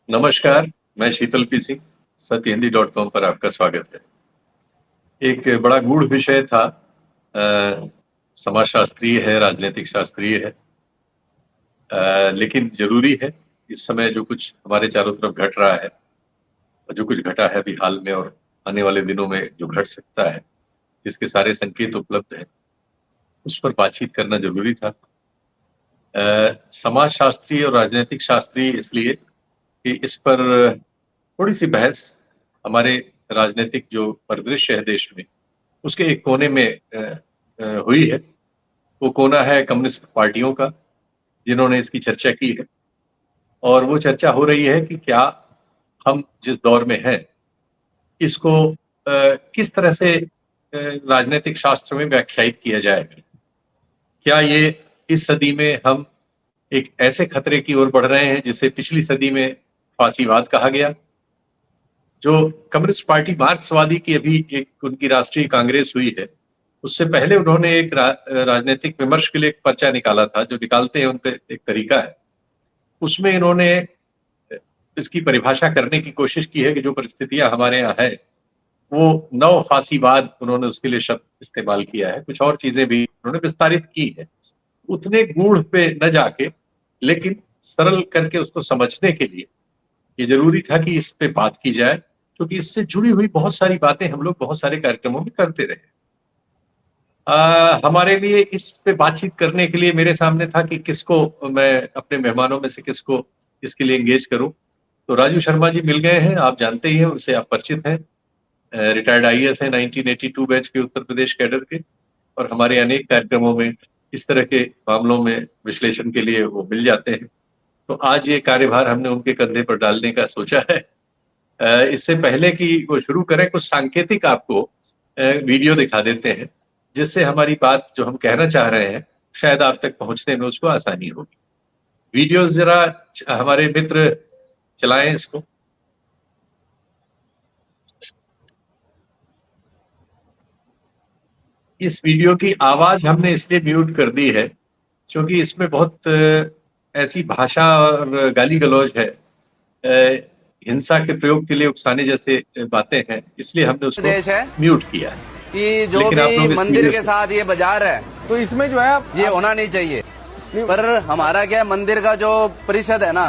नमस्कार, मैं शीतल पी सिंह, सत्यहिंदी.com पर आपका स्वागत है। एक बड़ा गूढ़ विषय था समाजशास्त्रीय है, राजनीतिक शास्त्रीय है लेकिन ज़रूरी है, इस समय जो कुछ हमारे चारों तरफ घट रहा है, और जो कुछ घटा है अभी हाल में और आने वाले दिनों में जो घट सकता है, जिसके सारे संकेत उपलब्ध हैं, उस पर बातचीत करना ज़रूरी था। समाजशास्त्री और राजनीतिक शास्त्री इसलिए कि इस पर थोड़ी-सी बहस हमारे राजनीतिक जो परिदृश्य है देश में, उसके एक कोने में हुई है। वो कोना है कम्युनिस्ट पार्टियों का, जिन्होंने इसकी चर्चा की है और वो चर्चा हो रही है कि क्या हम जिस दौर में हैं, इसको किस तरह से राजनीतिक शास्त्र में व्याख्यायित किया जाए? क्या ये इस सदी में हम एक ऐसे खतरे की ओर बढ़ रहे हैं, जिसे पिछली सदी में फासीवाद कहा गया? जो कम्युनिस्ट पार्टी मार्क्सवादी की अभी एक उनकी राष्ट्रीय कांग्रेस हुई है, उससे पहले उन्होंने एक राजनीतिक विमर्श के लिए एक पर्चा निकाला था, जो निकालते हैं उनका एक तरीका है। उसमें इन्होंने इसकी परिभाषा करने की कोशिश की है कि जो परिस्थितियाँ हमारे यहाँ हैं, वो नव-फासीवाद उन्होंने उसके लिए शब्द इस्तेमाल किया है। कुछ और चीज़ें भी उन्होंने विस्तारित की है। उतने गूढ़ पे न जाके, लेकिन सरल करके उसको समझने के लिए ये ज़रूरी था कि इस पे बात की जाए, क्योंकि इससे जुड़ी हुई बहुत सारी बातें हम लोग बहुत सारे कार्यक्रमों में करते रहे। हमारे लिए इस पे बातचीत करने के लिए मेरे सामने था कि किसको मैं अपने मेहमानों में से किसको इसके लिए एंगेज करूँ। तो राजू शर्मा जी मिल गए हैं, आप जानते ही हैं, उनसे आप परिचित हैं। रिटायर्ड आईएएस हैं, 1982 बैच के उत्तर प्रदेश कैडर के, और हमारे अनेक कार्यक्रमों में इस तरह के मामलों में विश्लेषण के लिए वो मिल जाते हैं। तो आज ये कार्यभार हमने उनके कंधे पर डालने का सोचा है। इससे पहले कि वो शुरू करें, कुछ सांकेतिक आपको वीडियो दिखा देते हैं, जिससे हमारी बात जो हम कहना चाह रहे हैं, शायद आप तक पहुँचने में उसको आसानी होगी। वीडियोज़ ज़रा हमारे मित्र चलाएँ इसको। इस वीडियो की आवाज़ हमने इसलिए म्यूट कर दी है, क्योंकि इसमें बहुत ऐसी भाषा और गाली-गलौज है, हिंसा के प्रयोग के लिए उकसाने जैसे बातें हैं, इसलिए हमने उसको देश है म्यूट किया है। कि जो लेकिन आप भी लोग इस मंदिर वीडियो के से साथ ये बाजार है, तो इसमें जो है ये होना नहीं चाहिए। पर हमारा क्या है, मंदिर का जो परिषद है ना,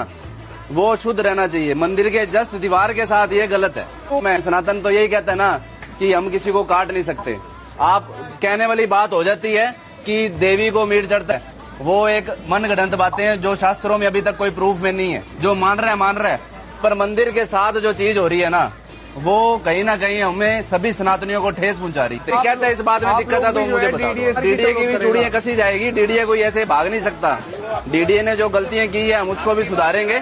वो शुद्ध रहना चाहिए। मंदिर के जस्ट दीवार के साथ ये गलत है। मैं सनातन तो यही कहता है ना कि हम किसी को काट नहीं सकते। आप कहने वाली बात हो जाती है कि देवी को मीट चढ़ता है, वो एक मनगढ़ंत बातें हैं जो शास्त्रों में अभी तक कोई प्रूफ में नहीं है। जो मान रहा है, पर मंदिर के साथ जो चीज हो रही है ना, वो कहीं ना कहीं हमें सभी सनातनियों को ठेस पहुंचा रही है। कहते हैं इस बात में दिक्कत है तो मुझे बता दो। डीडीए की भी चूड़ियां कसी जाएगी, डीडीए कोई ऐसे भाग नहीं सकता। डीडीए ने जो गलतियां की है हम उसको भी सुधारेंगे।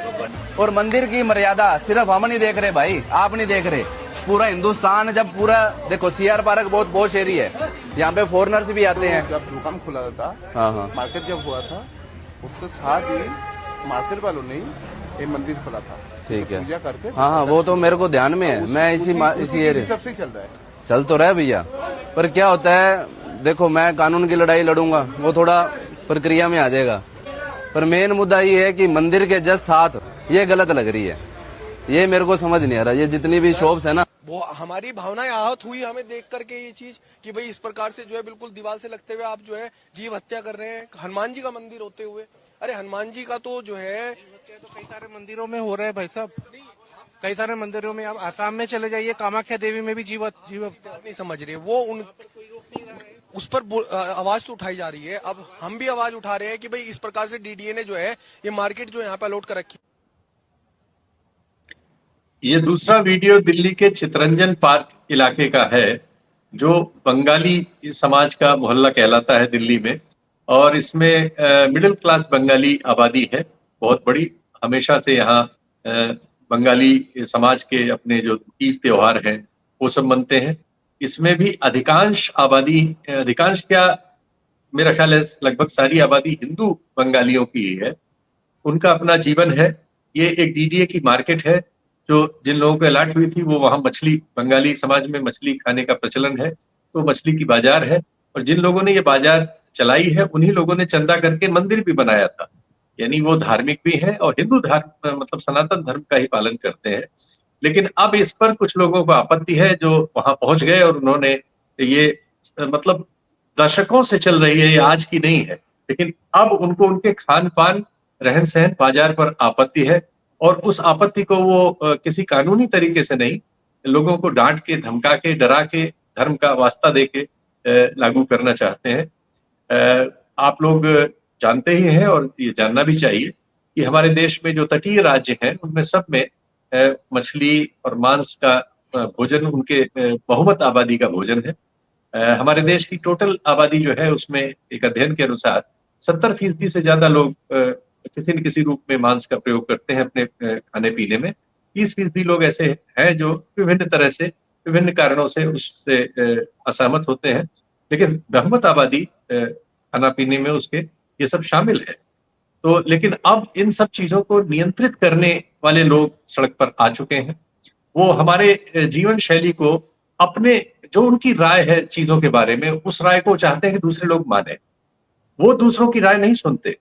और मंदिर की मर्यादा सिर्फ हम नहीं देख रहे भाई, आप नहीं देख रहे, पूरा हिंदुस्तान। जब पूरा देखो, सीआर पार्क बहुत पॉश एरिया है, यहाँ पे फॉरनर्स भी आते हैं। जब दुकान खुला था, हाँ, मार्केट जब हुआ था, उसके साथ ही मार्केट वालों ने ये मंदिर खोला था। ठीक है, पूजा करके। हाँ, वो तो मेरे को ध्यान में है। मैं इसी एरिया सबसे चल रहा है, चल तो रहा है भैया। पर क्या होता है, देखो मैं कानून की लड़ाई लड़ूंगा, वो थोड़ा प्रक्रिया में आ जाएगा। पर मेन मुद्दा ये है कि मंदिर के जस्ट साथ ये गलत लग रही है। ये मेरे को समझ नहीं आ रहा। ये जितनी भी शॉप्स है ना, वो हमारी भावनाएं आहत हुई हमें देख करके ये चीज कि भाई इस प्रकार से जो है बिल्कुल दीवार से लगते हुए आप जो है जीव हत्या कर रहे हैं, हनुमान जी का मंदिर होते हुए। अरे हनुमान जी का तो जो है तो कई सारे मंदिरों में हो रहा है भाई साहब, कई सारे मंदिरों में। आप आसाम में चले जाइए, कामाख्या देवी में भी जीव नहीं समझ रहे वो उस पर आवाज तो उठाई जा रही है। अब हम भी आवाज उठा रहे हैं कि भाई इस प्रकार से डीडीए ने जो है ये मार्केट जो यहाँ पे अलॉट कर रखी। ये दूसरा वीडियो दिल्ली के चितरंजन पार्क इलाके का है, जो बंगाली समाज का मोहल्ला कहलाता है दिल्ली में, और इसमें मिडिल क्लास बंगाली आबादी है, बहुत बड़ी। हमेशा से यहाँ बंगाली समाज के अपने जो तीज त्योहार हैं, वो सब मनते हैं। इसमें भी अधिकांश आबादी, अधिकांश क्या, मेरा ख्याल है लगभग सारी आबादी हिंदू बंगालियों की ही है। उनका अपना जीवन है। ये एक डीडीए की मार्केट है, जो जिन लोगों को अलॉट हुई थी वो वहाँ मछली, बंगाली समाज में मछली खाने का प्रचलन है, तो मछली की बाजार है। और जिन लोगों ने ये बाजार चलाई है, उन्हीं लोगों ने चंदा करके मंदिर भी बनाया था। यानी वो धार्मिक भी हैं और हिंदू धर्म मतलब सनातन धर्म का ही पालन करते हैं। लेकिन अब इस पर कुछ लोगों को आपत्ति है जो वहां पहुंच गए और उन्होंने ये मतलब दशकों से चल रही है, ये आज की नहीं है, लेकिन अब उनको उनके खान-पान, रहन-सहन, बाजार पर आपत्ति है और उस आपत्ति को वो किसी कानूनी तरीके से नहीं, लोगों को डाँट के, धमका के, डरा के, धर्म का वास्ता देके लागू करना चाहते हैं। आप लोग जानते ही हैं और ये जानना भी चाहिए कि हमारे देश में जो तटीय राज्य हैं, उनमें सब में मछली और मांस का भोजन उनके बहुमत आबादी का भोजन है। हमारे देश की टोटल आबादी जो है उसमें एक अध्ययन के अनुसार 70% से ज़्यादा लोग किसी न किसी रूप में मांस का प्रयोग करते हैं अपने खाने-पीने में। 30% लोग ऐसे हैं जो विभिन्न तरह से, विभिन्न कारणों से उससे असहमत होते हैं। लेकिन बहुमत आबादी खाना-पीने में उसके ये सब शामिल है। तो लेकिन अब इन सब चीज़ों को नियंत्रित करने वाले लोग सड़क पर आ चुके हैं। वो हमारे जीवन शैली को अपने जो उनकी राय है चीज़ों के बारे में, उस राय को चाहते हैं कि दूसरे लोग मानें। वो दूसरों की राय नहीं सुनते।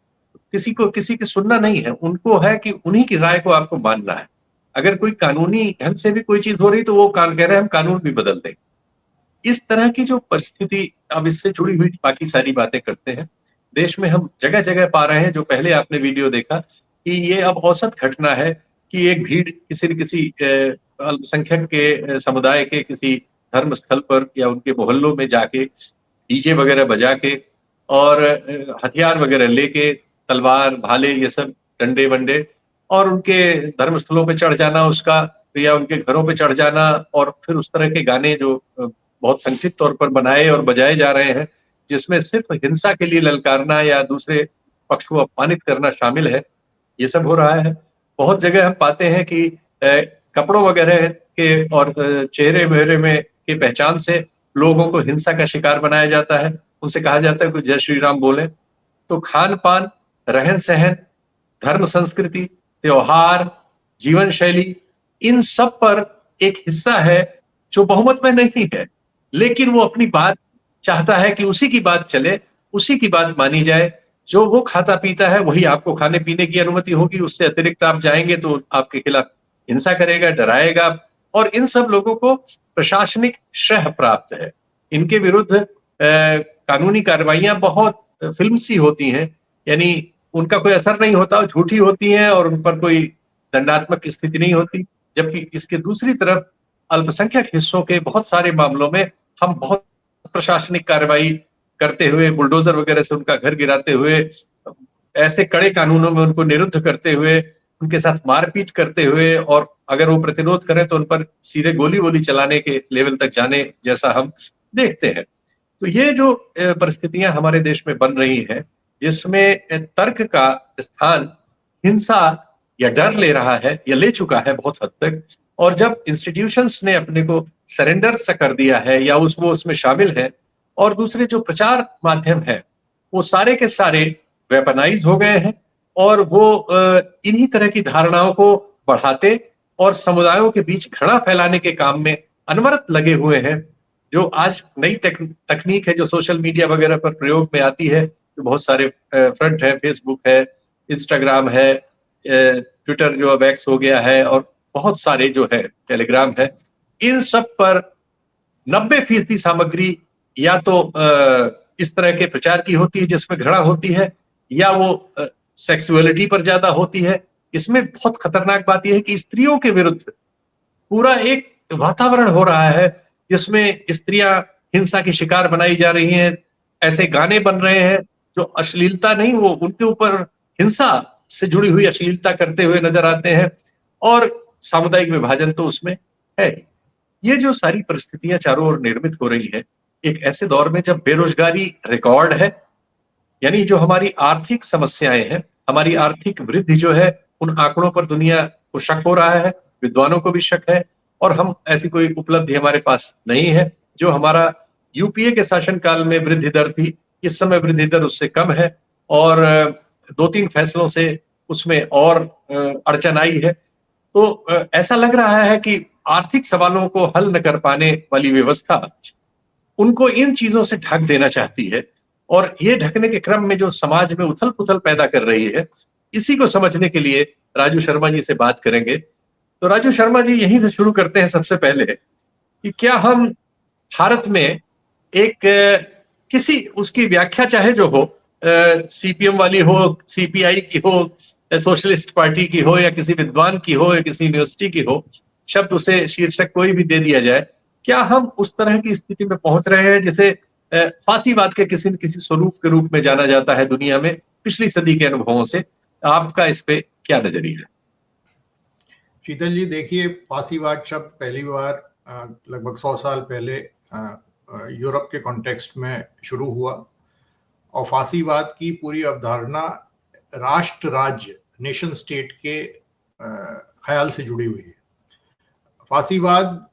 किसी की सुनना नहीं है, उनको है कि उन्हीं की राय को आपको मानना है। अगर कोई कानूनी ढंग से भी कोई चीज़ हो रही तो वो कह रहे हैं हम कानून भी बदल देंगे। इस तरह की जो परिस्थिति अब इससे जुड़ी हुई बाकी सारी बातें करते हैं। देश में हम जगह-जगह पा रहे हैं जो पहले आपने वीडियो देखा कि ये अब औसत घटना है कि एक भीड़ किसी न किसी अल्पसंख्यक के समुदाय के किसी धर्म स्थल पर या उनके मोहल्लों में जाके डीजे वगैरह बजा के और हथियार वगैरह लेके तलवार, भाले ये सब डंडे-वंडे और उनके धर्म स्थलों पे चढ़ जाना उसका या उनके घरों पे चढ़ जाना और फिर उस तरह के गाने जो बहुत संगठित तौर पर बनाए और बजाए जा रहे हैं, जिसमें सिर्फ हिंसा के लिए ललकारना या दूसरे पक्ष को अपमानित करना शामिल है, ये सब हो रहा है। बहुत जगह हम पाते हैं कि कपड़ों वगैरह के और चेहरे-वेहरे में की पहचान से लोगों को हिंसा का शिकार बनाया जाता है। उनसे कहा जाता है कि जय श्री राम बोलें। तो खान-पान, रहन-सहन, धर्म संस्कृति, त्योहार, जीवन शैली, इन सब पर एक हिस्सा है जो बहुमत में नहीं है, लेकिन वो अपनी बात चाहता है कि उसी की बात चले, उसी की बात मानी जाए। जो वो खाता-पीता है वही आपको खाने-पीने की अनुमति होगी, उससे अतिरिक्त आप जाएँगे तो आपके खिलाफ हिंसा करेगा, डराएगा और इन सब लोगों को प्रशासनिक शह प्राप्त है। इनके विरुद्ध कानूनी कार्रवाइयाँ बहुत फ़िल्म सी होती हैं, यानी उनका कोई असर नहीं होता, झूठी होती हैं और उन पर कोई दंडात्मक स्थिति नहीं होती। जबकि इसके दूसरी तरफ अल्पसंख्यक हिस्सों के बहुत सारे मामलों में हम बहुत प्रशासनिक कार्रवाई करते हुए, बुलडोज़र वगैरह से उनका घर गिराते हुए, ऐसे कड़े कानूनों में उनको निरुद्ध करते हुए, उनके साथ मारपीट करते हुए और अगर वो प्रतिरोध करें तो उन पर सीधे गोली-वोली चलाने के लेवल तक जाने जैसा हम देखते हैं। तो ये जो परिस्थितियाँ हमारे देश में बन रही हैं, जिसमें तर्क का स्थान हिंसा या डर ले रहा है या ले चुका है बहुत हद तक और जब इंस्टीट्यूशंस ने अपने को सरेंडर सा कर दिया है या वो उसमें शामिल है और दूसरे जो प्रचार माध्यम है, वो सारे के सारे वेपनाइज़ हो गए हैं और वो इन्हीं तरह की धारणाओं को बढ़ाते और समुदायों के बीच घृणा फैलाने के काम में अनवरत लगे हुए हैं। जो आज नई तकनीक है जो सोशल मीडिया वगैरह पर प्रयोग में आती है, तो बहुत सारे फ्रंट है, फेसबुक है, इंस्टाग्राम है, ट्विटर जो अब एक्स हो गया है और बहुत सारे जो है टेलीग्राम है, इन सब पर 90% सामग्री या तो इस तरह के प्रचार की होती है जिसमें घृणा होती है या वो सेक्सुअलिटी पर ज़्यादा होती है। इसमें बहुत खतरनाक बात ये है कि स्त्रियों के विरुद्ध पूरा एक वातावरण हो रहा है जिसमें स्त्रियां हिंसा की शिकार बनाई जा रही हैं। ऐसे गाने बन रहे हैं जो अश्लीलता नहीं वो उनके ऊपर हिंसा से जुड़ी हुई अश्लीलता करते हुए नजर आते हैं और सामुदायिक विभाजन तो उसमें है। ये जो सारी परिस्थितियां चारों ओर निर्मित हो रही है, एक ऐसे दौर में जब बेरोजगारी रिकॉर्ड है, यानी जो हमारी आर्थिक समस्याएं हैं, हमारी आर्थिक वृद्धि जो है, उन आंकड़ों पर दुनिया को शक हो रहा है, विद्वानों को भी शक है और हम ऐसी कोई उपलब्धि हमारे पास नहीं है। जो हमारा यूपीए के शासनकाल में वृद्धि दर थी, इस समय वृद्धि दर उससे कम है और 2-3 फैसलों से उसमें और अड़चन आई है। तो ऐसा लग रहा है कि आर्थिक सवालों को हल न कर पाने वाली व्यवस्था उनको इन चीजों से ढक देना चाहती है और ये ढकने के क्रम में जो समाज में उथल-पुथल पैदा कर रही है, इसी को समझने के लिए राजू शर्मा जी से बात करेंगे। तो राजू शर्मा जी, यहीं से शुरू करते हैं सबसे पहले कि क्या हम भारत में एक किसी उसकी व्याख्या चाहे जो हो, सीपीएम वाली हो, सीपीआई की हो, सोशलिस्ट पार्टी की हो, या किसी विद्वान की हो, या किसी यूनिवर्सिटी की हो, शब्द उसे शीर्षक कोई भी दे दिया जाए, क्या हम उस तरह की स्थिति में पहुंच रहे हैं जिसे फांसीवाद के किसी न किसी स्वरूप के रूप में जाना जाता है दुनिया में पिछली सदी के अनुभवों से? आपका इस पे क्या नजरिया है? शीतल जी, देखिए, फांसीवाद शब्द पहली बार लगभग 100 साल पहले यूरोप के कॉन्टेक्स्ट में शुरू हुआ, और फांसीवाद की पूरी अवधारणा राष्ट्र राज्य, नेशन स्टेट के ख्याल से जुड़ी हुई है। फांसीवाद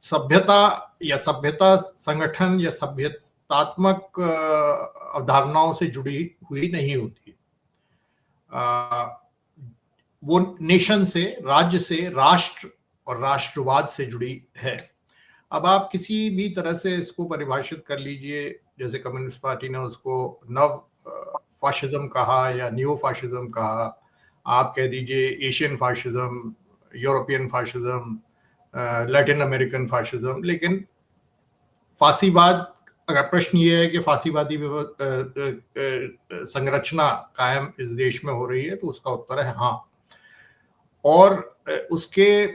सभ्यता या सभ्यता संगठन या सभ्यतात्मक अवधारणाओं से जुड़ी हुई नहीं होती। वो नेशन से, राज्य से, राष्ट्र और राष्ट्रवाद से जुड़ी है। अब आप किसी भी तरह से इसको परिभाषित कर लीजिए, जैसे कम्युनिस्ट पार्टी ने उसको नव फाशिज्म कहा या नियो फाशिज्म कहा, आप कह दीजिए Asian fascism, European fascism, Latin American fascism, लेकिन फांसीवाद, अगर प्रश्न ये है कि फांसीवादी संरचना कायम इस देश में हो रही है, तो उसका उत्तर है हाँ। और उसके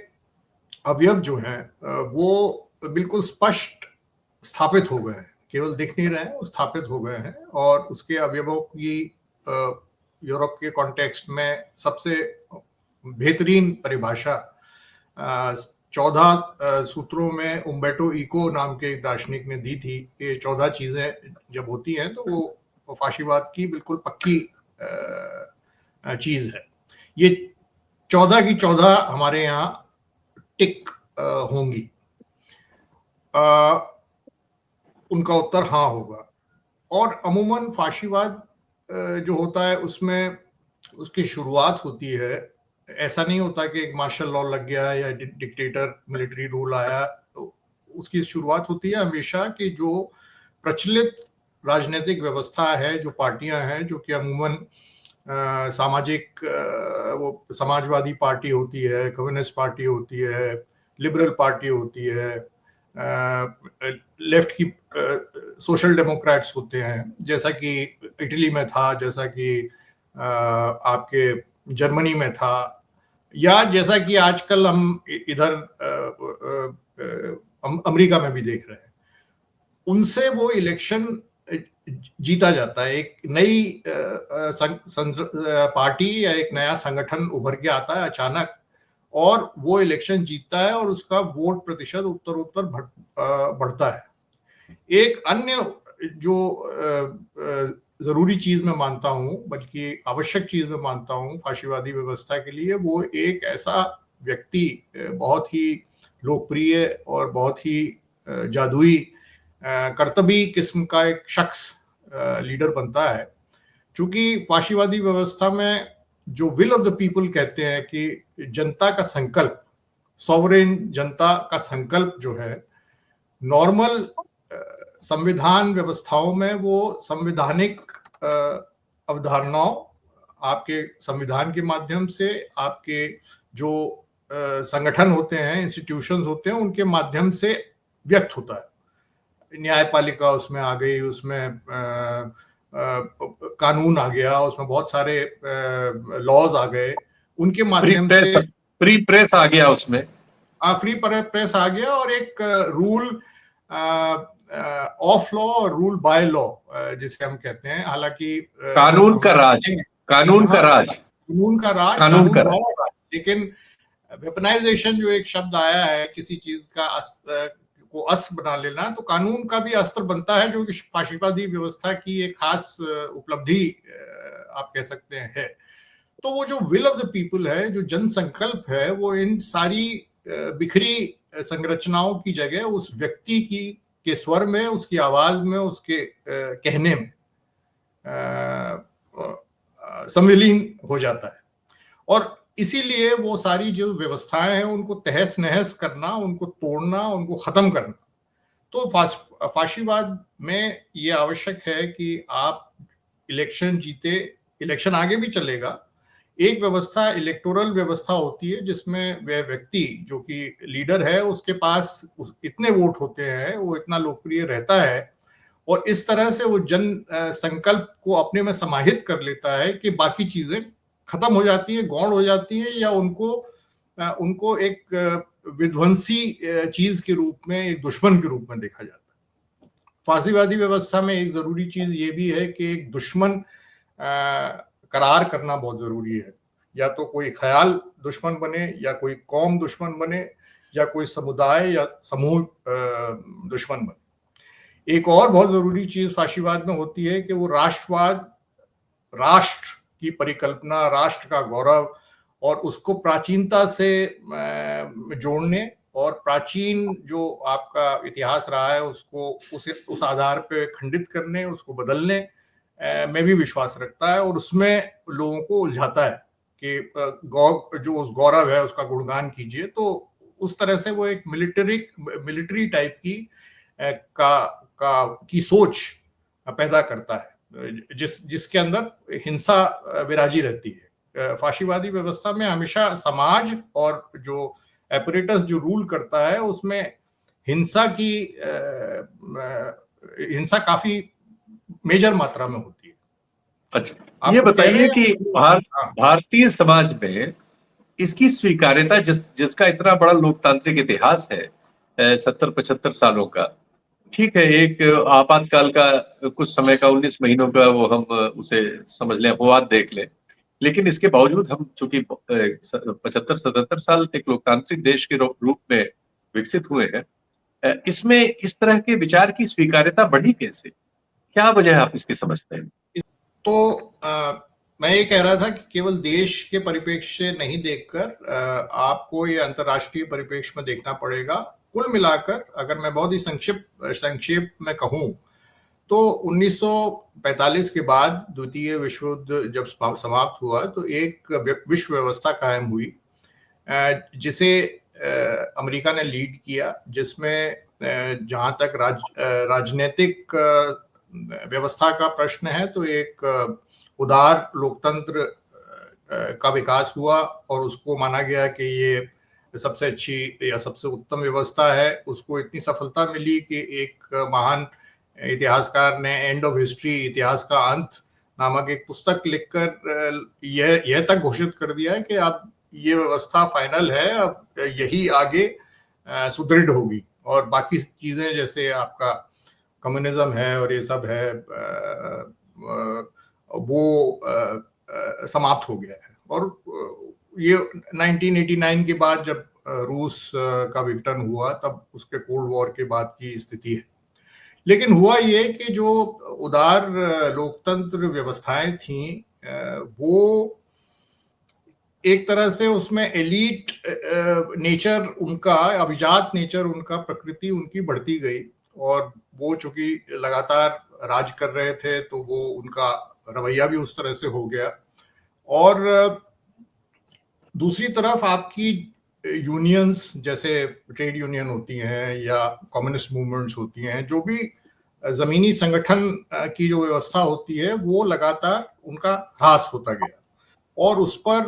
अवयव जो हैं वो बिल्कुल स्पष्ट स्थापित हो गए हैं, केवल दिख नहीं रहे हैं, वो स्थापित हो गए हैं। और उसके अवयवों की यूरोप के कॉन्टेक्स्ट में सबसे बेहतरीन परिभाषा 14 सूत्रों में उम्बर्टो इको नाम के एक दार्शनिक ने दी थी कि 14 चीजें जब होती हैं तो वो फांसीवाद की बिल्कुल पक्की चीज है। ये 14 की 14 हमारे यहाँ टिक होंगी। उनका उत्तर हाँ होगा। और अमूमन फांसीवाद जो होता है उसमें उसकी शुरुआत होती है, ऐसा नहीं होता कि एक मार्शल लॉ लग गया या डिक्टेटर मिलिट्री रूल आया, तो उसकी शुरुआत होती है हमेशा कि जो प्रचलित राजनीतिक व्यवस्था है, जो पार्टियां हैं, जो कि अमूमन सामाजिक, वो समाजवादी पार्टी होती है, कम्युनिस्ट पार्टी होती है, लिबरल पार्टी होती है, लेफ्ट की सोशल डेमोक्रेट्स होते हैं, जैसा कि इटली में था, जैसा कि आपके जर्मनी में था, या जैसा कि आजकल हम इधर अमेरिका में भी देख रहे हैं। उनसे वो इलेक्शन जीता जाता है, एक नई पार्टी या एक नया संगठन उभर के आता है अचानक, और वो इलेक्शन जीतता है और उसका वोट प्रतिशत उत्तर बढ़ता है। एक अन्य जो जरूरी चीज मैं मानता हूं, बल्कि आवश्यक चीज मैं मानता हूं फांसीवादी व्यवस्था के लिए, वो एक ऐसा व्यक्ति, बहुत ही लोकप्रिय और बहुत ही जादुई कर्तबी किस्म का एक शख्स लीडर बनता है। क्योंकि फांसीवादी व्यवस्था में जो विल ऑफ द पीपल कहते हैं कि जनता का संकल्प, सॉवरेन जनता का संकल्प जो है, नॉर्मल संविधान व्यवस्थाओं में वो संवैधानिक अवधारणाओं, आपके संविधान के माध्यम से, आपके जो संगठन होते हैं, इंस्टीट्यूशंस होते हैं, उनके माध्यम से व्यक्त होता है। न्यायपालिका उसमें आ गई, उसमें कानून आ गया, उसमें बहुत सारे लॉज आ गए, उनके माध्यम से फ्री प्रेस आ गया, उसमें फ्री प्रेस आ गया, और एक रूल ऑफ लॉ और रूल बाय लॉ जिसे हम कहते हैं। हालांकि कानून का राज, कानून का राज, कानून का राज। लेकिन वेपनाइजेशन जो एक शब्द आया है, किसी चीज का को अस्त्र बना लेना, तो कानून का भी अस्त्र बनता है, जो कि फांसीवादी व्यवस्था की एक खास उपलब्धि आप कह सकते हैं है। तो वो जो विल ऑफ द पीपल है, जो जन संकल्प है, वो इन सारी बिखरी संरचनाओं की जगह उस व्यक्ति की के स्वर में, उसकी आवाज में, उसके कहने में सम्मिलित हो जाता है। और इसीलिए वो सारी जो व्यवस्थाएं हैं उनको तहस नहस करना, उनको तोड़ना, उनको खत्म करना। तो फांसीवाद में ये आवश्यक है कि आप इलेक्शन जीते, इलेक्शन आगे भी चलेगा। एक व्यवस्था इलेक्टोरल व्यवस्था होती है जिसमें वह व्यक्ति जो कि लीडर है उसके पास इतने वोट होते हैं, वो इतना लोकप्रिय रहता है और इस तरह से वो जन संकल्प को अपने में समाहित कर लेता है कि बाकी चीजें खत्म हो जाती है, गौण हो जाती है, या उनको एक विध्वंसी चीज के रूप में, एक दुश्मन के रूप में देखा जाता है। फासीवादी व्यवस्था में एक जरूरी चीज ये भी है कि एक दुश्मन करार करना बहुत जरूरी है। या तो कोई ख्याल दुश्मन बने, या कोई कौम दुश्मन बने, या कोई समुदाय या समूह दुश्मन बने। एक और बहुत जरूरी चीज फाशीवाद में होती है कि वो राष्ट्रवाद, राष्ट्र की परिकल्पना, राष्ट्र का गौरव और उसको प्राचीनता से जोड़ने और प्राचीन जो आपका इतिहास रहा है उसको उस आधार पे खंडित करने, उसको बदलने में भी विश्वास रखता है और उसमें लोगों को उलझाता है कि जो उस गौरव है उसका गुणगान कीजिए। तो उस तरह से वो एक मिलिट्री टाइप की सोच पैदा करता है जिसके अंदर हिंसा विराजी रहती है। फाशीवादी व्यवस्था में हमेशा समाज और जो एपरेटस जो रूल करता है उसमें हिंसा काफी मेजर मात्रा में होती है। अच्छा, ये बताइए कि भारतीय समाज में इसकी स्वीकार्यता जिसका इतना बड़ा लोकतांत्रिक इतिहास है 70-75 सालों का, ठीक है, एक आपातकाल का कुछ समय का 19 महीनों का वो हम उसे समझ लें, अपवाद देख लें, लेकिन इसके बावजूद हम चूंकि 75-77 साल एक लोकतांत्रिक देश के रूप में विकसित हुए हैं, इसमें इस तरह के विचार की स्वीकार्यता बढ़ी कैसे? क्या वजह आप इसकी समझते हैं? तो मैं ये कह रहा था कि केवल देश के परिप्रेक्ष्य से नहीं देखकर आपको ये अंतर्राष्ट्रीय परिप्रेक्ष्य में देखना पड़ेगा। कुल मिलाकर अगर मैं बहुत ही संक्षेप में कहूं तो 1945 के बाद द्वितीय विश्व युद्ध जब समाप्त हुआ तो एक विश्व व्यवस्था कायम हुई जिसे अमेरिका ने लीड किया, जिसमें जहां तक राजनीतिक व्यवस्था का प्रश्न है तो एक उदार लोकतंत्र का विकास हुआ और उसको माना गया कि ये सबसे अच्छी या सबसे उत्तम व्यवस्था है। उसको इतनी सफलता मिली कि एक महान इतिहासकार ने एंड ऑफ हिस्ट्री, इतिहास का अंत नामक एक पुस्तक लिखकर यह तक घोषित कर दिया है कि अब ये व्यवस्था फाइनल है, अब यही आगे सुदृढ़ होगी और बाकी चीजें जैसे आपका कम्युनिज्म है और ये सब है वो समाप्त हो गया है। और ये 1989 के बाद जब रूस का विघटन हुआ तब उसके कोल्ड वॉर के बाद की स्थिति है। लेकिन हुआ ये कि जो उदार लोकतंत्र व्यवस्थाएं थीं वो एक तरह से उसमें एलीट नेचर उनका, अभिजात नेचर उनका, प्रकृति उनकी बढ़ती गई और वो चूंकि लगातार राज कर रहे थे तो वो उनका रवैया भी उस तरह से हो गया। और दूसरी तरफ आपकी यूनियंस जैसे ट्रेड यूनियन होती हैं या कम्युनिस्ट मूवमेंट्स होती हैं, जो भी जमीनी संगठन की जो व्यवस्था होती है वो लगातार उनका ह्रास होता गया और उस पर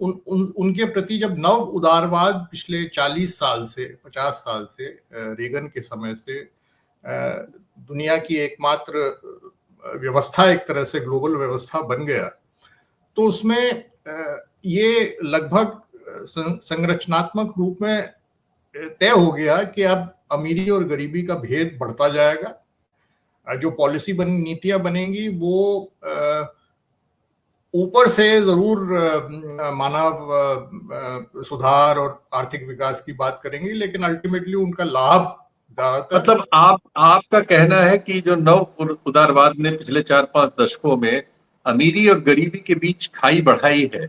उनके प्रति जब नव उदारवाद पिछले 40 साल से 50 साल से रेगन के समय से दुनिया की एकमात्र व्यवस्था एक तरह से ग्लोबल व्यवस्था बन गया, तो उसमें ये लगभग संरचनात्मक रूप में तय हो गया कि अब अमीरी और गरीबी का भेद बढ़ता जाएगा। जो पॉलिसी नीतियां बनेंगी वो ऊपर से जरूर मानव सुधार और आर्थिक विकास की बात करेंगी, लेकिन अल्टीमेटली उनका लाभ ज्यादातर, मतलब आपका कहना है कि जो नव उदारवाद ने पिछले 4-5 दशकों में अमीरी और गरीबी के बीच खाई बढ़ाई है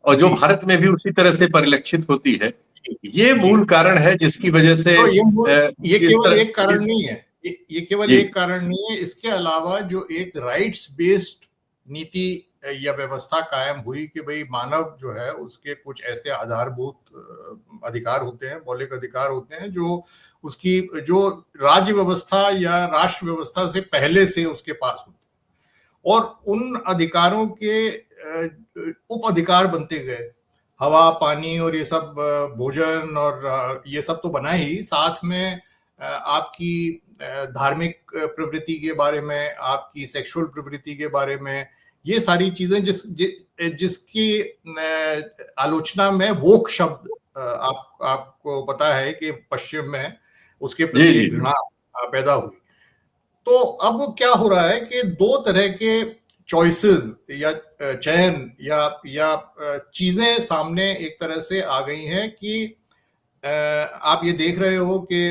और जो भारत में भी उसी तरह से परिलक्षित होती है, ये मूल कारण है जिसकी वजह से ये केवल एक कारण नहीं है, ये केवल एक कारण नहीं है। इसके अलावा जो एक राइट्स बेस्ड नीति या व्यवस्था कायम हुई कि भाई मानव जो है उसके कुछ ऐसे आधारभूत अधिकार होते हैं, मौलिक अधिकार होते हैं जो उसकी जो राज्य व्यवस्था या राष्ट्र व्यवस्था से पहले से उसके पास होते हैं और उन अधिकारों के उप अधिकार बनते गए। हवा, पानी और ये सब, भोजन और ये सब तो बना ही, साथ में आपकी धार्मिक प्रवृत्ति के बारे में, आपकी सेक्सुअल प्रवृत्ति के बारे में, ये सारी चीजें जिसकी आलोचना में वोक शब्द आपको पता है कि पश्चिम में उसके प्रति एक घृणा पैदा हुई। तो अब क्या हो रहा है कि दो तरह के चॉइसेस या चयन या चीजें सामने एक तरह से आ गई हैं कि आप ये देख रहे हो कि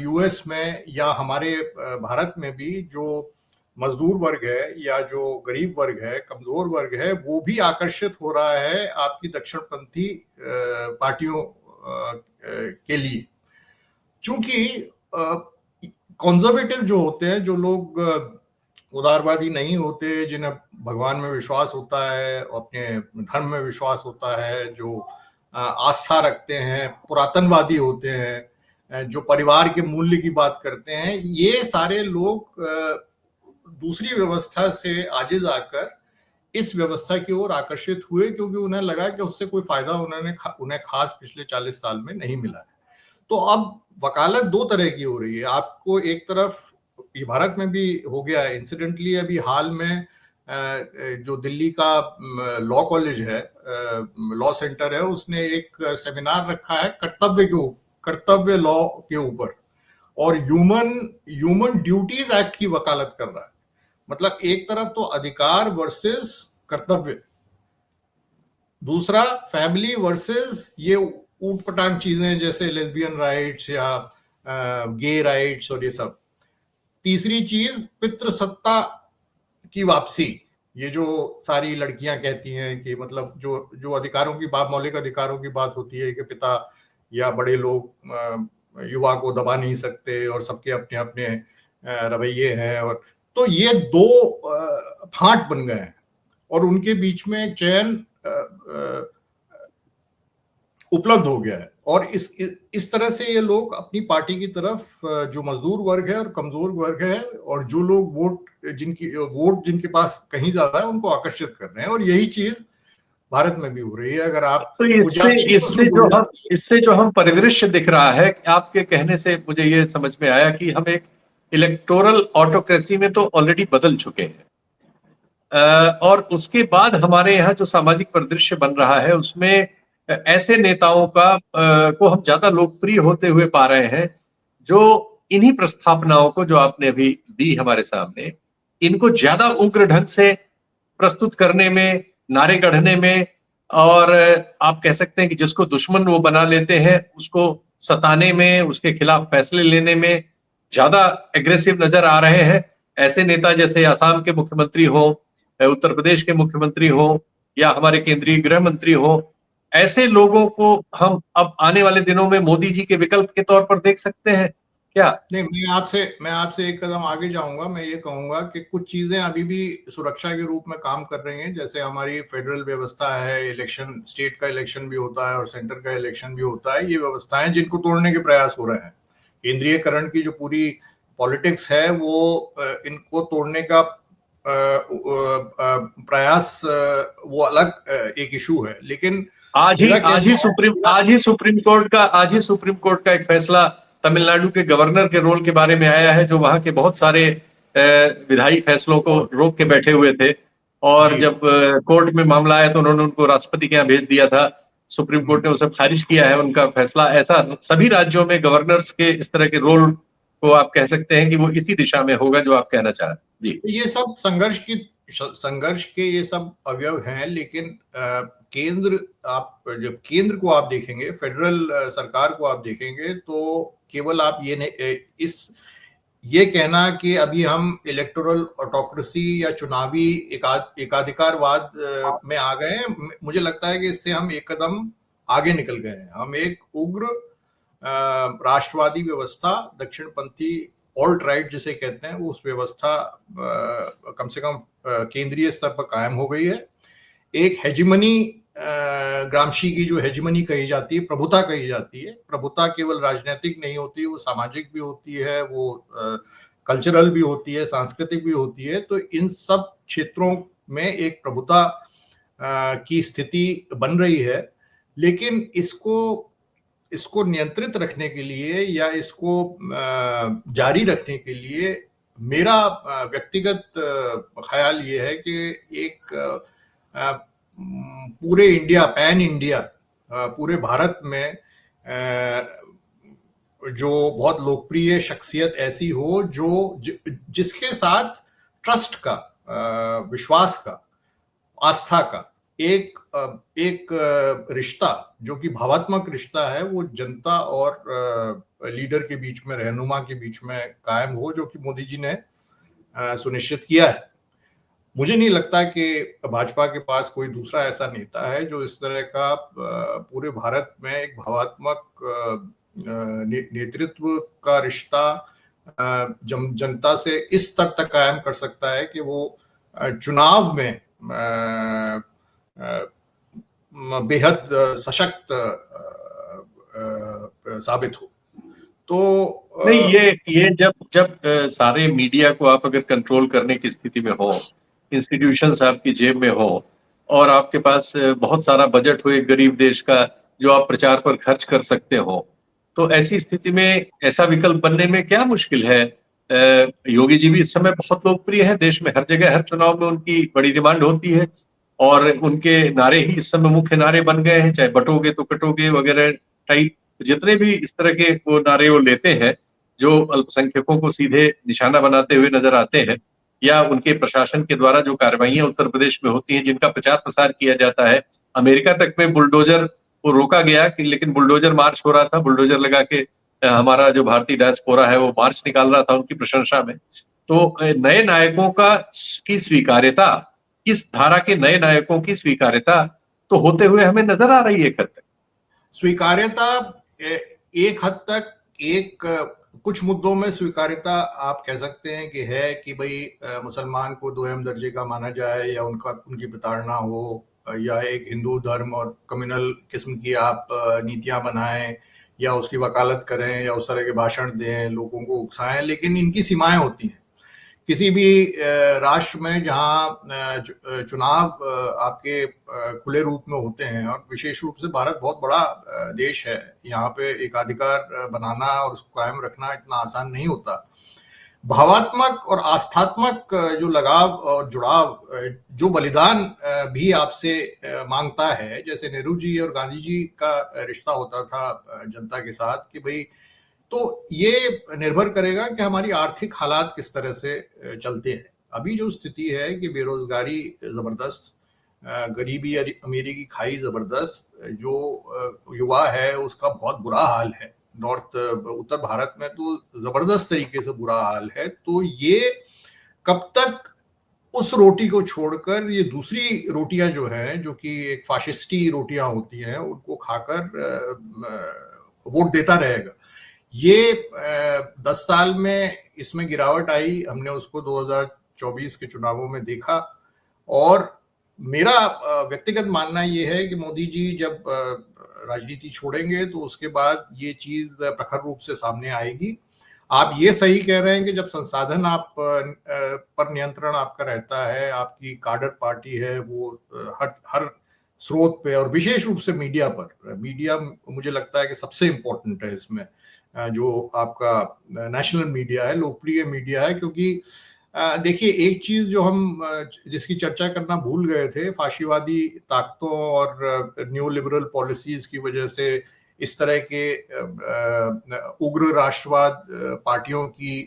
यूएस में या हमारे भारत में भी जो मजदूर वर्ग है या जो गरीब वर्ग है, कमजोर वर्ग है, वो भी आकर्षित हो रहा है आपकी दक्षिणपंथी पार्टियों के लिए। चूंकि कंजर्वेटिव जो होते हैं, जो लोग उदारवादी नहीं होते, जिन्हें भगवान में विश्वास होता है, अपने धर्म में विश्वास होता है, जो आस्था रखते हैं, पुरातनवादी होते हैं, जो परिवार के मूल्य की बात करते हैं, ये सारे लोग दूसरी व्यवस्था से आजिज आकर इस व्यवस्था की ओर आकर्षित हुए, क्योंकि उन्हें लगा कि उससे कोई फायदा उन्हें खास पिछले 40 साल में नहीं मिला है। तो अब वकालत दो तरह की हो रही है। आपको एक तरफ, ये भारत में भी हो गया है इंसिडेंटली, अभी हाल में जो दिल्ली का लॉ कॉलेज है, लॉ सेंटर है, उसने एक सेमिनार रखा है कर्तव्य लॉ के ऊपर, और ह्यूमन ड्यूटीज एक्ट की वकालत कर रहा है। मतलब एक तरफ तो अधिकार वर्सेस कर्तव्य, दूसरा फैमिली वर्सेस ये ऊटपटांग चीजें जैसे लेस्बियन राइट्स या गे राइट्स और ये सब। तीसरी चीज पितृसत्ता की वापसी, ये जो सारी लड़कियां कहती हैं कि मतलब जो अधिकारों की बात, मौलिक अधिकारों की बात होती है कि पिता या बड़े लोग युवा को दबा नहीं सकते और सबके अपने अपने रवैये हैं, और तो ये दो फांट बन गए हैं और उनके बीच में चयन उपलब्ध हो गया है। और इस तरह से ये लोग अपनी पार्टी की तरफ, जो मजदूर वर्ग है और कमजोर वर्ग है और जो लोग वोट जिनके पास कहीं ज्यादा है, उनको आकर्षित कर रहे हैं। और यही चीज भारत में भी हो रही है। अगर आप तो इससे जो हम परिदृश्य दिख रहा है, आपके कहने से मुझे ये समझ में आया कि हम एक इलेक्टोरल ऑटोक्रेसी में तो ऑलरेडी बदल चुके हैं, और उसके बाद हमारे यहाँ जो सामाजिक परिदृश्य बन रहा है उसमें ऐसे नेताओं को हम ज्यादा लोकप्रिय होते हुए पा रहे हैं, जो इन्हीं प्रस्थापनाओं को जो आपने अभी दी हमारे सामने, इनको ज्यादा उग्र ढंग से प्रस्तुत करने में, नारे गढ़ने में, और आप कह सकते हैं कि जिसको दुश्मन वो बना लेते हैं, उसको सताने में, उसके खिलाफ फैसले लेने में ज्यादा एग्रेसिव नजर आ रहे हैं। ऐसे नेता जैसे असम के मुख्यमंत्री हो, उत्तर प्रदेश के मुख्यमंत्री हो, या हमारे केंद्रीय गृह मंत्री हो, ऐसे लोगों को हम अब आने वाले दिनों में मोदी जी के विकल्प के तौर पर देख सकते हैं क्या? नहीं, मैं आपसे एक कदम आगे जाऊंगा। मैं ये कहूंगा कि कुछ चीजें अभी भी सुरक्षा के रूप में काम कर रही हैं। जैसे हमारी फेडरल व्यवस्था है, इलेक्शन, स्टेट का इलेक्शन भी होता है और सेंटर का इलेक्शन भी होता है। ये व्यवस्थाएं जिनको तोड़ने के प्रयास हो रहे हैं। केंद्रीयकरण की जो पूरी पॉलिटिक्स है, वो इनको तोड़ने का प्रयास, वो अलग एक इशू है। लेकिन आज ही सुप्रीम कोर्ट का एक फैसला तमिलनाडु के गवर्नर के रोल के बारे में आया है, जो वहां के बहुत सारे विधायी फैसलों को रोक के बैठे हुए थे, और जब कोर्ट में मामला आया तो उन्होंने उनको राष्ट्रपति के यहाँ भेज दिया था। सुप्रीम कोर्ट ने वो सब खारिज किया है उनका फैसला। ऐसा सभी राज्यों में गवर्नर्स के इस तरह के रोल को आप कह सकते हैं कि वो इसी दिशा में होगा जो आप कहना चाह रहे हैं। जी, ये सब संघर्ष के ये सब अवयव हैं। लेकिन जब केंद्र को आप देखेंगे, फेडरल सरकार को आप देखेंगे, तो केवल आप ये कहना कि अभी हम इलेक्टोरल ऑटोक्रेसी या चुनावी एकाधिकारवाद में आ गए हैं, मुझे लगता है कि इससे हम एक कदम आगे निकल गए हैं। हम एक उग्र राष्ट्रवादी व्यवस्था, दक्षिणपंथी ऑल्ट राइट जिसे कहते हैं, उस व्यवस्था कम से कम केंद्रीय स्तर पर कायम हो गई है। एक हेजिमनी, ग्रामशी की जो हेजिमनी कही जाती है, प्रभुता कही जाती है। प्रभुता केवल राजनीतिक नहीं होती, वो सामाजिक भी होती है, वो कल्चरल भी होती है, सांस्कृतिक भी होती है। तो इन सब क्षेत्रों में एक प्रभुता की स्थिति बन रही है, लेकिन इसको नियंत्रित रखने के लिए या इसको जारी रखने के लिए मेरा व्यक्तिगत ख्याल ये है कि एक पूरे इंडिया, पैन इंडिया, पूरे भारत में जो बहुत लोकप्रिय शख्सियत ऐसी हो जिसके साथ ट्रस्ट का, विश्वास का, आस्था का एक रिश्ता, जो कि भावात्मक रिश्ता है, वो जनता और लीडर के बीच में, रहनुमा के बीच में कायम हो, जो कि मोदी जी ने सुनिश्चित किया है। मुझे नहीं लगता कि भाजपा के पास कोई दूसरा ऐसा नेता है जो इस तरह का पूरे भारत में एक भावात्मक नेतृत्व का रिश्ता जनता से इस स्तर तक कायम कर सकता है कि वो चुनाव में बेहद सशक्त साबित हो। तो नहीं, ये जब सारे मीडिया को आप अगर कंट्रोल करने की स्थिति में हो, इंस्टीट्यूशंस आपकी जेब में हो और आपके पास बहुत सारा बजट हो एक गरीब देश का जो आप प्रचार पर खर्च कर सकते हो, तो ऐसी स्थिति में ऐसा विकल्प बनने में क्या मुश्किल है? योगी जी भी इस समय बहुत लोकप्रिय है देश में, हर जगह हर चुनाव में उनकी बड़ी डिमांड होती है और उनके नारे ही इस समय मुख्य नारे बन गए हैं, चाहे बटोगे तो कटोगे वगैरह टाइप जितने भी इस तरह के वो नारे वो लेते हैं, जो अल्पसंख्यकों को सीधे निशाना बनाते हुए नजर आते हैं, या उनके प्रशासन के द्वारा जो कार्रवाइयां उत्तर प्रदेश में होती हैं जिनका प्रचार प्रसार किया जाता है। अमेरिका तक में बुलडोजर को रोका गया कि लेकिन बुलडोजर मार्च हो रहा था, बुलडोजर लगा के हमारा जो भारतीय डायस्पोरा है वो मार्च निकाल रहा था उनकी प्रशंसा में। तो नए नायकों की स्वीकार्यता, इस धारा के नए नायकों की स्वीकार्यता तो होते हुए हमें नजर आ रही है। एक हद तक स्वीकार्यता, एक हद तक, कुछ मुद्दों में स्वीकार्यता आप कह सकते हैं कि है कि भाई मुसलमान को दोयम दर्जे का माना जाए या उनकी प्रताड़ना हो, या एक हिंदू धर्म और कम्युनल किस्म की आप नीतियां बनाएं या उसकी वकालत करें या उस तरह के भाषण दें, लोगों को उकसाएं, लेकिन इनकी सीमाएं होती हैं। किसी भी राष्ट्र में जहां चुनाव आपके खुले रूप में होते हैं, और विशेष रूप से भारत बहुत बड़ा देश है, यहाँ पे एकाधिकार बनाना और उसको कायम रखना इतना आसान नहीं होता। भावात्मक और आस्थात्मक जो लगाव और जुड़ाव, जो बलिदान भी आपसे मांगता है, जैसे नेहरू जी और गांधी जी का रिश्ता होता था जनता के साथ, कि भाई, तो ये निर्भर करेगा कि हमारी आर्थिक हालात किस तरह से चलते हैं। अभी जो स्थिति है कि बेरोजगारी जबरदस्त, गरीबी अमीरी की खाई जबरदस्त, जो युवा है उसका बहुत बुरा हाल है। उत्तर भारत में तो जबरदस्त तरीके से बुरा हाल है। तो ये कब तक उस रोटी को छोड़कर ये दूसरी रोटियां जो हैं, जो कि एक फाशिस्टी रोटियां होती हैं, उनको खाकर वोट देता रहेगा। ये 10 साल में इसमें गिरावट आई, हमने उसको 2024 के चुनावों में देखा। और मेरा व्यक्तिगत मानना ये है कि मोदी जी जब राजनीति छोड़ेंगे तो उसके बाद ये चीज प्रखर रूप से सामने आएगी। आप ये सही कह रहे हैं कि जब संसाधन आप पर नियंत्रण आपका रहता है, आपकी काडर पार्टी है, वो हर स्रोत पे, और विशेष रूप से मीडिया पर, मीडिया मुझे लगता है कि सबसे इम्पोर्टेंट है इसमें, जो आपका नेशनल मीडिया है, लोकप्रिय मीडिया है। क्योंकि देखिए, एक चीज जो हम जिसकी चर्चा करना भूल गए थे, फाशीवादी ताकतों और न्यू लिबरल पॉलिसीज की वजह से इस तरह के उग्र राष्ट्रवाद पार्टियों की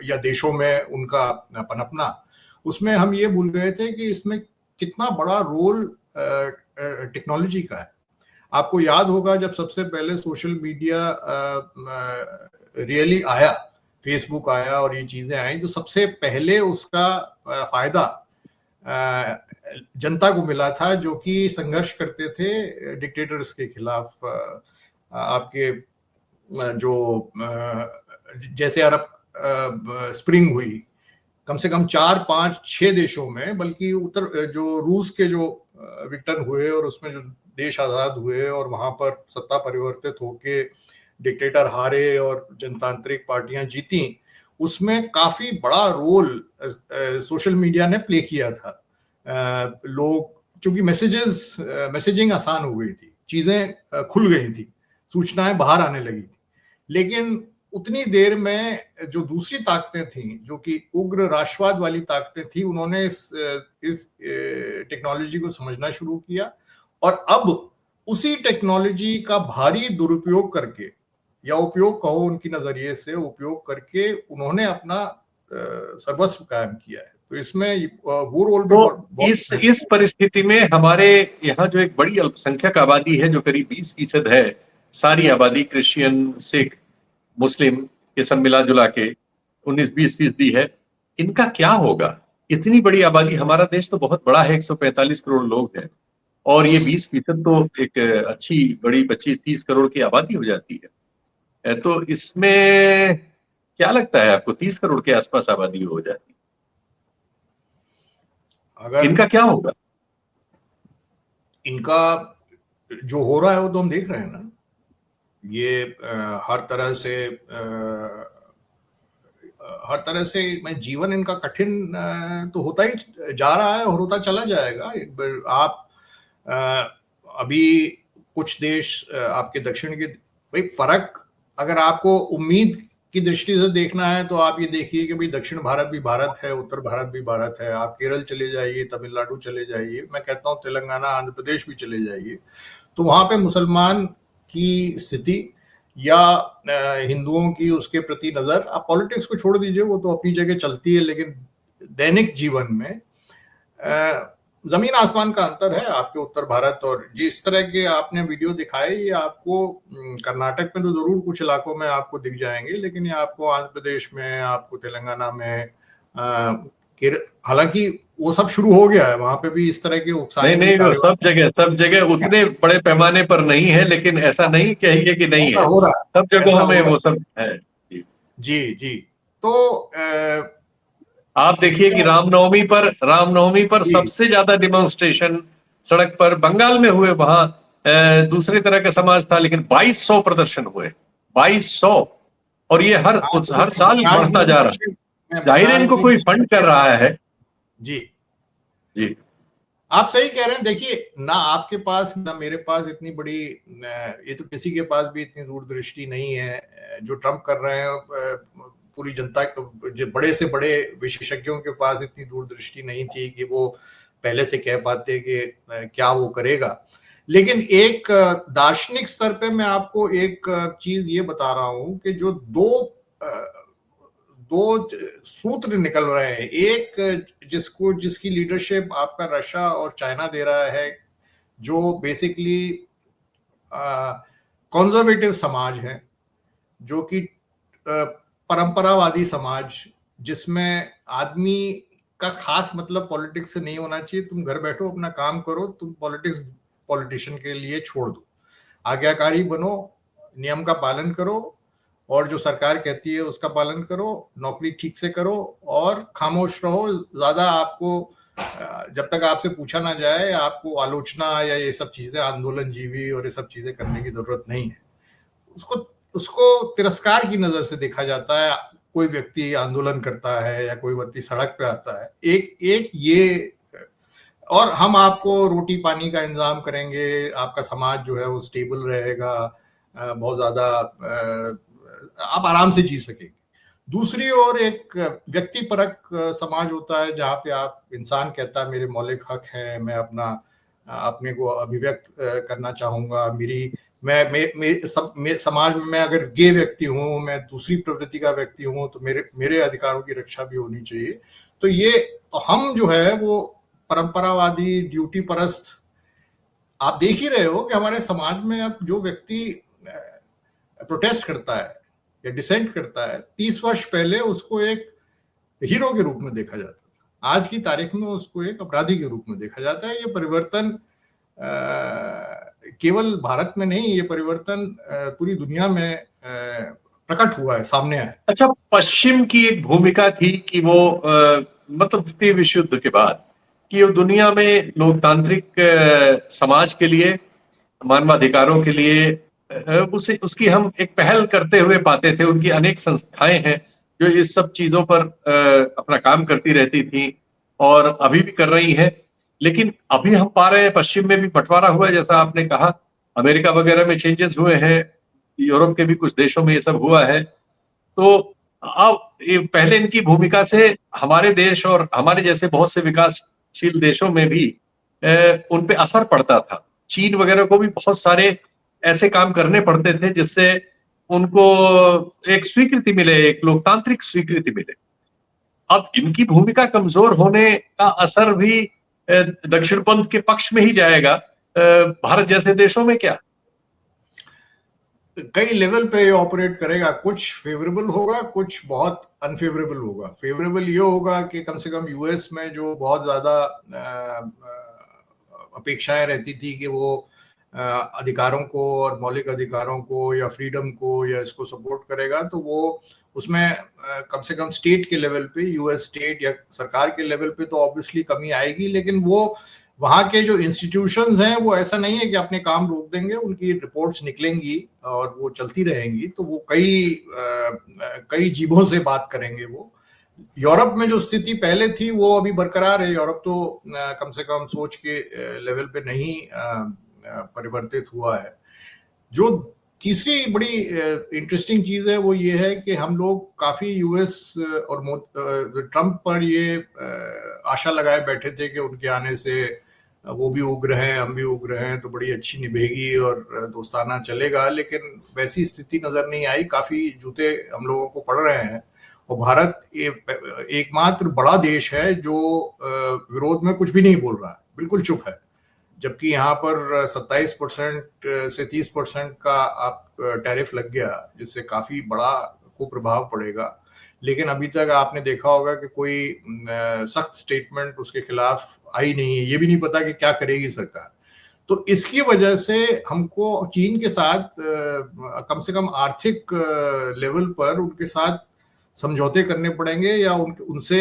या देशों में उनका पनपना, उसमें हम ये भूल गए थे कि इसमें कितना बड़ा रोल टेक्नोलॉजी का है। आपको याद होगा जब सबसे पहले सोशल मीडिया रियली आया, फेसबुक आया और ये चीजें आई, तो सबसे पहले उसका फायदा जनता को मिला था, जो कि संघर्ष करते थे डिक्टेटर्स के खिलाफ। आपके जो जैसे अरब स्प्रिंग हुई, कम से कम 4, 5, 6 देशों में, बल्कि जो रूस के जो विघटन हुए और उसमें जो देश आजाद हुए और वहां पर सत्ता परिवर्तित होके डिक्टेटर हारे और जनतांत्रिक पार्टियां जीती, उसमें काफी बड़ा रोल सोशल मीडिया ने प्ले किया था। लोग, चूंकि मैसेजिंग आसान हो गई थी, चीजें खुल गई थी, सूचनाएं बाहर आने लगी थी, लेकिन उतनी देर में जो दूसरी ताकतें थीं, जो कि उग्र राष्ट्रवाद वाली ताकतें थी, उन्होंने इस टेक्नोलॉजी को समझना शुरू किया और अब उसी टेक्नोलॉजी का भारी दुरुपयोग करके, या उपयोग कहो उनकी नजरिए से, उपयोग करके उन्होंने अपना सर्वस्व कायम किया है। तो इसमें वो रोल भी तो इस परिस्थिति में हमारे यहाँ जो एक बड़ी अल्पसंख्यक आबादी है, जो करीब 20% है, सारी आबादी क्रिश्चियन, सिख, मुस्लिम ये सब मिला जुला के 19-20% है, इनका क्या होगा? इतनी बड़ी आबादी, हमारा देश तो बहुत बड़ा है, 145 करोड़ लोग हैं, और ये 20% तो एक अच्छी बड़ी 25-30 करोड़ की आबादी हो जाती है। तो इसमें क्या लगता है आपको, 30 करोड़ के आसपास आबादी हो जाती है, अगर इनका क्या होगा? इनका जो हो रहा है वो तो हम देख रहे हैं ना। ये हर तरह से मैं जीवन इनका कठिन तो होता ही जा रहा है और होता चला जाएगा। आप अभी कुछ देश आपके दक्षिण के, भाई फर्क अगर आपको उम्मीद की दृष्टि से देखना है तो आप ये देखिए कि भाई दक्षिण भारत भी भारत है, उत्तर भारत भी भारत है। आप केरल चले जाइए, तमिलनाडु चले जाइए, मैं कहता हूँ तेलंगाना, आंध्र प्रदेश भी चले जाइए, तो वहां पे मुसलमान की स्थिति या हिंदुओं की उसके प्रति नजर, आप पॉलिटिक्स को छोड़ दीजिए, वो तो अपनी जगह चलती है, लेकिन दैनिक जीवन में जमीन आसमान का अंतर है आपके उत्तर भारत और जिस तरह के आपने वीडियो दिखाए। ये आपको कर्नाटक में तो जरूर कुछ इलाकों में आपको दिख जाएंगे, लेकिन ये आपको आंध्र प्रदेश में, आपको तेलंगाना में, हालांकि वो सब शुरू हो गया है, वहां पे भी इस तरह के उकसाने नहीं, सब जगह उतने बड़े पैमाने पर नहीं है, लेकिन ऐसा नहीं कहिए कि नहीं है, हो रहा है, सब जगहों में वो सब है। जी। तो आप देखिए कि रामनवमी पर सबसे ज्यादा डिमॉन्स्ट्रेशन सड़क पर बंगाल में हुए, वहां दूसरी तरह का समाज था, लेकिन 2200 प्रदर्शन हुए, 2200, और ये हर साल बढ़ता जा रहा है। जाहिर है इनको कोई फंड कर रहा है। जी, आप सही कह रहे हैं। देखिए, ना आपके पास ना मेरे पास इतनी बड़ी, ये तो किसी के पास भी इतनी दूरदृष्टि नहीं है जो ट्रम्प कर रहे हैं। पूरी जनता, जो बड़े से बड़े विशेषज्ञों के पास इतनी दूरदृष्टि नहीं थी कि वो पहले से कह पाते कि क्या वो करेगा। लेकिन एक दार्शनिक स्तर पे मैं आपको एक चीज ये बता रहा हूं कि जो दो सूत्र निकल रहे हैं, एक जिसकी लीडरशिप आपका रशिया और चाइना दे रहा है, जो बेसिकली कंजर्वेटिव समाज है, जो कि परंपरावादी समाज, जिसमें आदमी का खास मतलब पॉलिटिक्स से नहीं होना चाहिए। तुम घर बैठो, अपना काम करो, तुम पॉलिटिशियन के लिए छोड़ दो, आज्ञाकारी बनो, नियम का पालन करो, और जो सरकार कहती है उसका पालन करो, नौकरी ठीक से करो और खामोश रहो। ज्यादा आपको, जब तक आपसे पूछा ना जाए, आपको आलोचना या ये सब चीजें, आंदोलन जीवी और ये सब चीजें करने की जरूरत नहीं है। उसको तिरस्कार की नजर से देखा जाता है। कोई व्यक्ति आंदोलन करता है या कोई व्यक्ति सड़क पे आता है, एक ये, और हम आपको रोटी पानी का इंतजाम करेंगे, आपका समाज जो है वो स्टेबल रहेगा, बहुत ज्यादा आप आराम से जी सकेंगे। दूसरी ओर एक व्यक्तिपरक समाज होता है, जहाँ पे आप, इंसान कहता है मेरे मौलिक हक हैं, मैं अपने को अभिव्यक्त करना चाहूंगा, समाज में मैं अगर गे व्यक्ति हूँ, मैं दूसरी प्रवृत्ति का व्यक्ति हूँ, तो मेरे अधिकारों की रक्षा भी होनी चाहिए। तो हम जो है वो परंपरावादी, ड्यूटी परस्त, आप देख ही रहे हो कि हमारे समाज में अब जो व्यक्ति प्रोटेस्ट करता है या डिसेंट करता है, 30 वर्ष पहले उसको एक हीरो के रूप में देखा जाता था, आज की तारीख में उसको एक अपराधी के रूप में देखा जाता है। ये परिवर्तन केवल भारत में नहीं, ये परिवर्तन पूरी दुनिया में प्रकट हुआ है, सामने आया। अच्छा, पश्चिम की एक भूमिका थी कि वो मतलब द्वितीय विश्व युद्ध के बाद कि वो दुनिया में लोकतांत्रिक समाज के लिए, मानवाधिकारों के लिए उसकी हम एक पहल करते हुए पाते थे। उनकी अनेक संस्थाएं हैं जो इस सब चीजों पर अपना काम करती रहती थी और अभी भी कर रही है। लेकिन अभी हम पा रहे हैं पश्चिम में भी बंटवारा हुआ है, जैसा आपने कहा, अमेरिका वगैरह में चेंजेस हुए हैं, यूरोप के भी कुछ देशों में ये सब हुआ है। तो अब ये पहले इनकी भूमिका से हमारे देश और हमारे जैसे बहुत से विकासशील देशों में भी उन पे असर पड़ता था। चीन वगैरह को भी बहुत सारे ऐसे काम करने पड़ते थे जिससे उनको एक स्वीकृति मिले, एक लोकतांत्रिक स्वीकृति मिले। अब इनकी भूमिका कमजोर होने का असर भी दक्षिणपंथ के पक्ष में ही जाएगा, भारत जैसे देशों में क्या। कई लेवल पे ये ऑपरेट करेगा, कुछ फेवरेबल होगा, कुछ बहुत अनफेवरेबल होगा। फेवरेबल ये होगा कि कम से कम यूएस में जो बहुत ज्यादा अपेक्षाएं रहती थी कि वो अधिकारों को और मौलिक अधिकारों को या फ्रीडम को या इसको सपोर्ट करेगा, तो वो उसमें कम से कम स्टेट के लेवल पे, यूएस स्टेट या सरकार के लेवल पे तो ऑब्वियसली कमी आएगी। लेकिन वो वहाँ के जो इंस्टीट्यूशंस हैं वो ऐसा नहीं है कि अपने काम रोक देंगे, उनकी रिपोर्ट्स निकलेंगी और वो चलती रहेंगी। तो वो कई जीभों से बात करेंगे। वो यूरोप में जो स्थिति पहले थी वो अभी बरकरार है। यूरोप तो कम से कम सोच के लेवल पे नहीं परिवर्तित हुआ है। जो तीसरी बड़ी इंटरेस्टिंग चीज है वो ये है कि हम लोग काफी यूएस और ट्रम्प पर ये आशा लगाए बैठे थे कि उनके आने से वो भी उग्र हैं, हम भी उग्र हैं, तो बड़ी अच्छी निभेगी और दोस्ताना चलेगा। लेकिन वैसी स्थिति नजर नहीं आई। काफी जूते हम लोगों को पड़ रहे हैं। और भारत एकमात्र बड़ा देश है जो विरोध में कुछ भी नहीं बोल रहा है, बिल्कुल चुप है। जबकि यहाँ पर 27% से 30% का आप टैरिफ लग गया, जिससे काफी बड़ा कुप्रभाव पड़ेगा। लेकिन अभी तक आपने देखा होगा कि कोई सख्त स्टेटमेंट उसके खिलाफ आई नहीं है। ये भी नहीं पता कि क्या करेगी सरकार। तो इसकी वजह से हमको चीन के साथ कम से कम आर्थिक लेवल पर उनके साथ समझौते करने पड़ेंगे या उनसे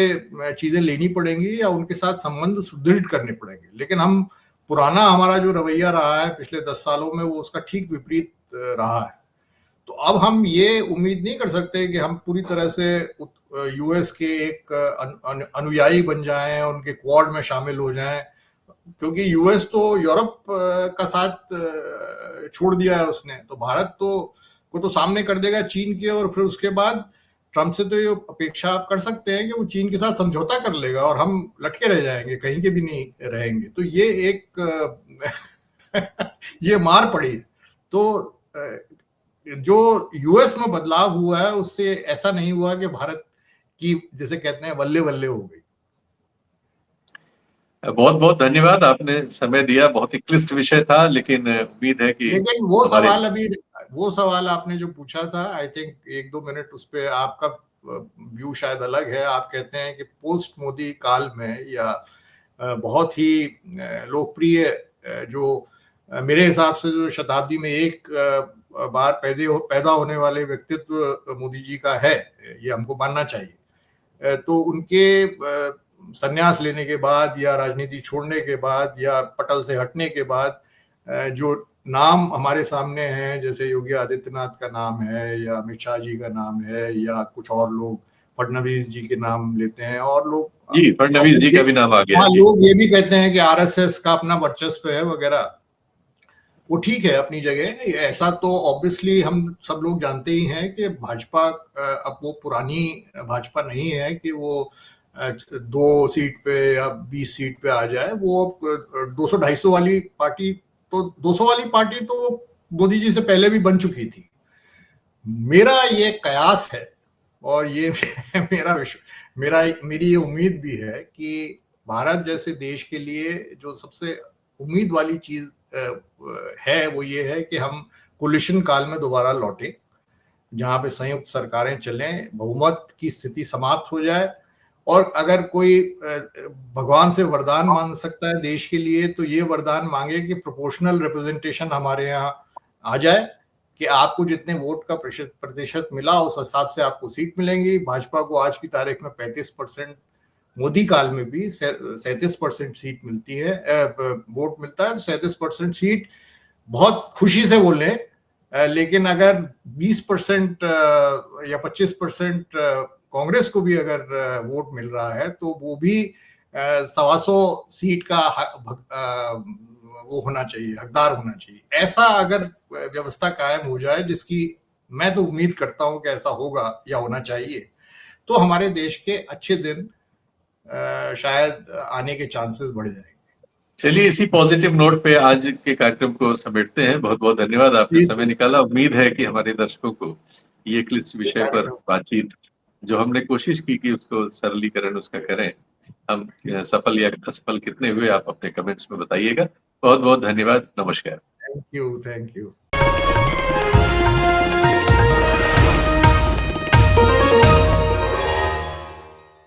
चीजें लेनी पड़ेंगी या उनके साथ संबंध सुदृढ़ करने पड़ेंगे। लेकिन हम पुराना हमारा जो रवैया रहा है पिछले 10 सालों में वो उसका ठीक विपरीत रहा है। तो अब हम ये उम्मीद नहीं कर सकते कि हम पूरी तरह से यूएस के एक अनुयायी बन जाएं, उनके क्वाड में शामिल हो जाएं, क्योंकि यूएस तो यूरोप का साथ छोड़ दिया है उसने। तो भारत को तो सामने कर देगा चीन के, और फिर उसके बाद ट्रम्प से तो ये अपेक्षा आप कर सकते हैं कि वो चीन के साथ समझौता कर लेगा और हम लटके रह जाएंगे, कहीं के भी नहीं रहेंगे। तो ये एक ये मार पड़ी। तो जो यूएस में बदलाव हुआ है उससे ऐसा नहीं हुआ कि भारत की, जैसे कहते हैं, वल्ले वल्ले हो गई। बहुत बहुत धन्यवाद, आपने समय दिया। बहुत ही क्लिष्ट विषय था, लेकिन उम्मीद है कि लेकिन वो सवाल आपने जो पूछा था, आई थिंक 1-2 मिनट उस पे आपका व्यू शायद अलग है। आप कहते हैं कि पोस्ट मोदी काल में या बहुत ही लोकप्रिय जो मेरे हिसाब से जो शताब्दी में एक बार पैदा होने वाले व्यक्तित्व मोदी जी का है, ये हमको मानना चाहिए। तो उनके संन्यास लेने के बाद या राजनीति छोड़ने के बाद या पटल से हटने के बाद जो नाम हमारे सामने हैं, जैसे योगी आदित्यनाथ का नाम है या अमित शाह जी का नाम है या कुछ और लोग, फडणवीस जी के नाम लेते हैं और लोग, जी फडणवीस जी का भी नाम आ गया। हाँ, लोग ये भी कहते हैं कि आरएसएस का अपना वर्चस्व है वगैरह। वो ठीक है अपनी जगह। ऐसा तो ऑब्वियसली हम सब लोग जानते ही हैं कि भाजपा अब वो पुरानी भाजपा नहीं है कि वो 2 सीट पे या 20 सीट पे आ जाए। वो 200-250 वाली पार्टी, तो 200 वाली पार्टी तो मोदी जी से पहले भी बन चुकी थी। मेरा ये कयास है और ये मेरी ये उम्मीद भी है कि भारत जैसे देश के लिए जो सबसे उम्मीद वाली चीज है वो ये है कि हम कोलिशन काल में दोबारा लौटें, जहां पे संयुक्त सरकारें चलें, बहुमत की स्थिति समाप्त हो जाए। और अगर कोई भगवान से वरदान मांग सकता है देश के लिए, तो ये वरदान मांगे कि प्रोपोर्शनल रिप्रेजेंटेशन हमारे यहाँ आ जाए, कि आपको जितने वोट का प्रतिशत मिला उस हिसाब से आपको सीट मिलेंगी। भाजपा को आज की तारीख में 35%, मोदी काल में भी 37% सीट मिलती है, वोट मिलता है। 37% सीट बहुत खुशी से बोले, लेकिन अगर 20% या 25% कांग्रेस को भी अगर वोट मिल रहा है तो वो भी 125 सीट का वो होना चाहिए, हकदार होना चाहिए। ऐसा अगर व्यवस्था कायम हो जाए, जिसकी मैं तो उम्मीद करता हूं कि ऐसा होगा या होना चाहिए, तो हमारे देश के अच्छे दिन शायद आने के चांसेस बढ़ जाएंगे। चलिए, इसी पॉजिटिव नोट पे आज के कार्यक्रम को समेटते हैं। बहुत बहुत धन्यवाद, आपने समय निकाला। उम्मीद है कि हमारे दर्शकों को ये क्लिष्ट विषय पर बातचीत, जो हमने कोशिश की कि उसको सरलीकरण उसका करें, हम सफल या असफल कितने हुए, आप अपने कमेंट्स में बताइएगा। बहुत बहुत धन्यवाद। नमस्कार। Thank you.